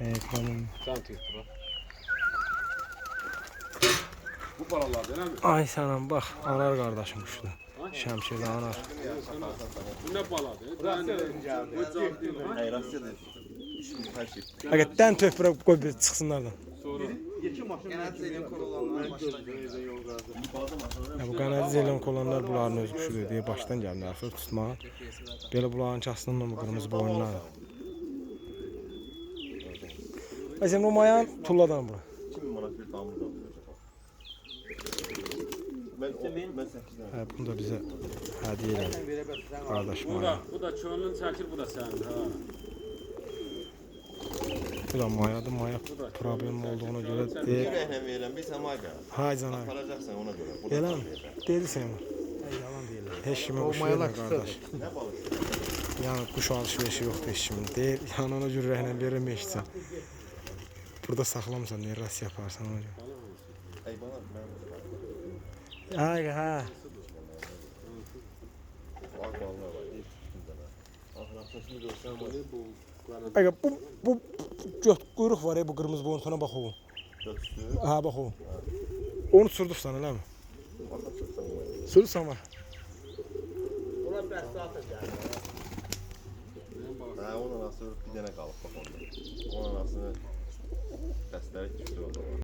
Ekranım. Can tüyüktür. Bu paralar değil mi? Ay sanam bak anar kardeşim kuşdu. Şemşirli anar. Bu ne baladır? Hayır, Rusya'da işin her şey. Hakikaten töpürə koy bir çıxsınlardan. Sonra. Genelde elim kol olanlar başlayın. Bu qanadi zelon olanlar bunların öz quşudur deyə başdan gəldi axır tutmağa. Belə bunların kəsdindən bu qırmızı boynlar. Aysən o mayan tulladan bura. 2000 manat bir damız alıyor. Ben 8'den. Hə, bunu da bizə hədiyyə elədi. Qardaş maya. Bu da çönlün çəkir, bu da sənin. Ha. Bu da mayadır, maya problem olduğuna görə deyir. Yüreğine verilen bir semaga. Hay canım. Kalacaksan ona göre. Elə mi? Dedi sən. Yalan değil. Heç kimə quş vermir qardaş. Ne balık? Yəni quş alış-verişi yoxdur heç kimin. Deyir, yəni ona ürəklə verirəm eşitsən. Burada saxlamısan, nə rast yaparsan ona görə. Ey balık ben. Ay, hə. Bak balığa var. İlk üstünde ben. Arkadaşını görsem var. Ay, bu göt quyruq var ya bu qırmızı boyun sana bax o. Götüstü. Ha bax o. Onu surdursan eləmi? Bakın çıksam var. Surdursan var. Ha onun anası bir tane kalıp bak onda. Onun anasını dersleri küçük oldu.